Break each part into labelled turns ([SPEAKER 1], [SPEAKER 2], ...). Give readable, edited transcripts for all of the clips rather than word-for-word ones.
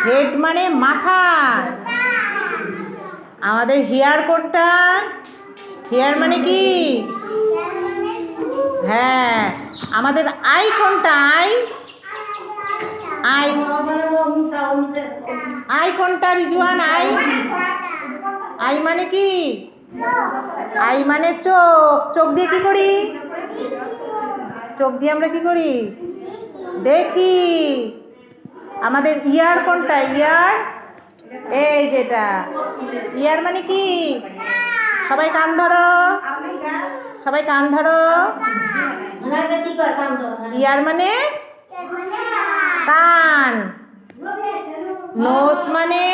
[SPEAKER 1] Head মানে মাথা। আমাদের হেয়ার কোনটা? হেয়ার মানে কি? হ্যাঁ। আমাদের আই কোনটা? আই আই আই কোনটা রিজওয়ান? আই আই মানে কি? আই মানে চোখ। চোখ দিয়ে কি করি? চোখ দিয়ে আমরা কি করি? দেখি। আমাদের ইয়ার কোনটা? ইয়ার এই যেটা। ইয়ার মানে কি? সবাই কান ধরো, সবাই কান ধরো। ইয়ার মানে কান। নোজ মানে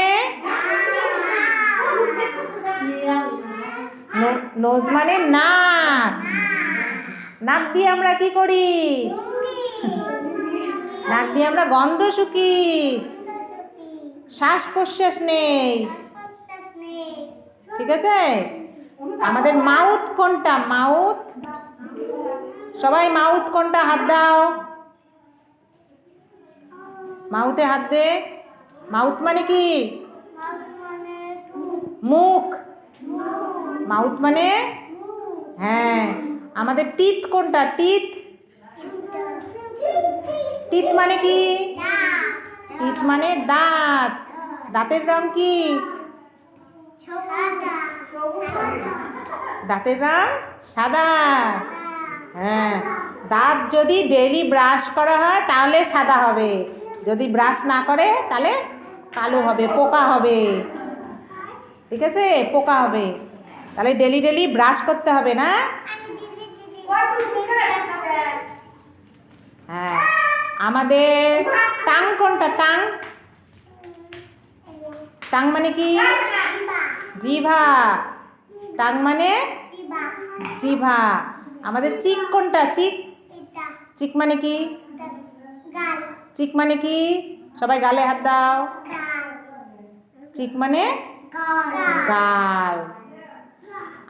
[SPEAKER 1] নোজ মানে নাক। নাক দিয়ে আমরা কি করি? নাক দিয়ে আমরা গন্ধ শুকি। শ্বাস প্রশ্বাস নেই। ঠিক আছে। আমাদের মাউথ কোনটা? মাউথ। সবাই মাউথ কোনটা? হাত দাও। মাউথে হাত দে। মাউথ মানে কি? মুখ। মাউথ মানে হ্যাঁ। আমাদের টিথ কোনটা? টিথ। টিথ মানে কি? টিথ মানে দাঁত। দাঁতের রং কি? দাঁতের রং সাদা। হ্যাঁ। দাঁত যদি ডেইলি ব্রাশ করা হয় তাহলে সাদা হবে, যদি ব্রাশ না করে তাহলে কালো হবে, পোকা হবে। ঠিক আছে, পোকা হবে। তাহলে ডেলি ডেলি ব্রাশ করতে হবে না? হ্যাঁ। আমাদের টাং কোনটা? টাং। টাং মানে কি? জিভা। টাং মানে জিভা। আমাদের চিক কোনটা? চিক। চিক মানে কি? চিক মানে কি? সবাই গালে হাত দাও। চিক মানে গাল।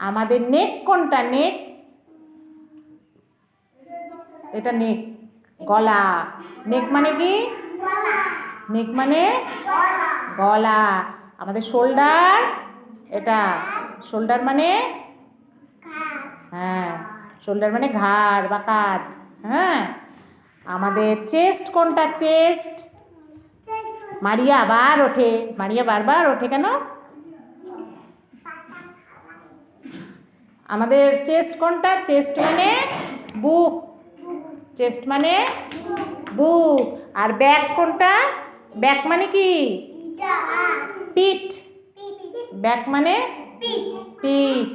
[SPEAKER 1] আমাদের নেক কোনটা? নেক। এটা নেক, গলা। নেক মানে কি? নেক মানে গলা। আমাদের শোল্ডার, এটা শোল্ডার মানে হ্যাঁ, শোল্ডার মানে ঘাড় বা কাঁধ। হ্যাঁ। আমাদের চেস্ট কোনটা? চেস্ট। মারিয়া আবার ওঠে। মারিয়া বারবার ওঠে কেন? আমাদের চেস্ট কোনটা? চেস্ট মানে বুক। চেস্ট মানে বুক। আর ব্যাক কোনটা? ব্যাক মানে কি? পিঠ। ব্যাক মানে পিঠ।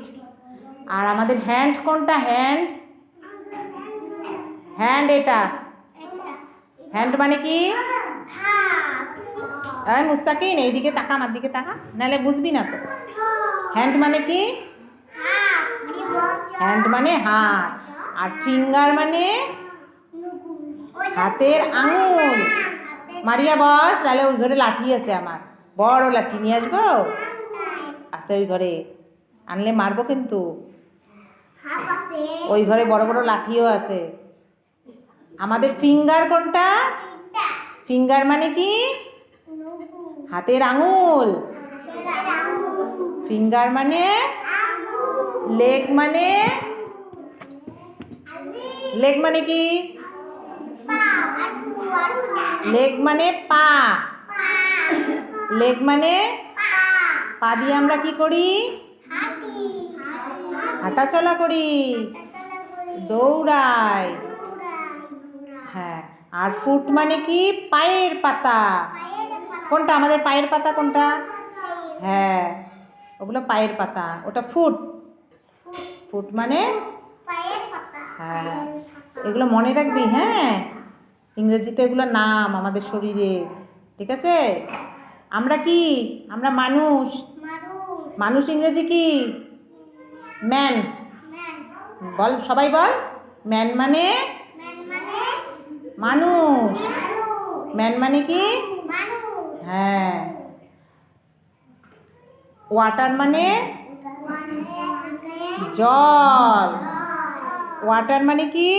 [SPEAKER 1] আর আমাদের হ্যান্ড কোনটা? হ্যান্ড। হ্যান্ড এটা। হ্যান্ড মানে কি? মুস্তাকিন এইদিকে তাকা, আমার দিকে তাকা, নাহলে বুঝবি না তো। হ্যান্ড মানে কি? হ্যান্ড মানে হাত। আর ফিঙ্গার মানে হাতের আঙুল। মারিয়া বস, তাহলে ওই ঘরে লাঠি আছে আমার, বড় লাঠি নিয়ে আসবো। আছে ওই ঘরে, আনলে মারবো কিন্তু। ওই ঘরে বড় বড় লাঠিও আছে। আমাদের ফিঙ্গার কোনটা? ফিঙ্গার মানে কি? হাতের আঙুল। ফিঙ্গার মানে লেগ। মানে লেগ মানে কি? লেগ মানে পা। লেগ মানে পা দিয়ে আমরা কি করি? হাঁটাচলা করি, দৌড়াই। হ্যাঁ। আর ফুট মানে কি? পায়ের পাতা। কোনটা আমাদের পায়ের পাতা? কোনটা? হ্যাঁ, ওগুলো পায়ের পাতা, ওটা ফুট। ফুট মানে হ্যাঁ, এগুলো মনে রাখবি। হ্যাঁ, ইংরেজিতে এগুলো নাম আমাদের শরীরের। ঠিক আছে। আমরা কি? আমরা মানুষ। মানুষ ইংরেজি কি? ম্যান। বল, সবাই বল। ম্যান মানে মানুষ। ম্যান মানে কি? হ্যাঁ। ওয়াটার মানে জল। ওয়াটার মানে কি?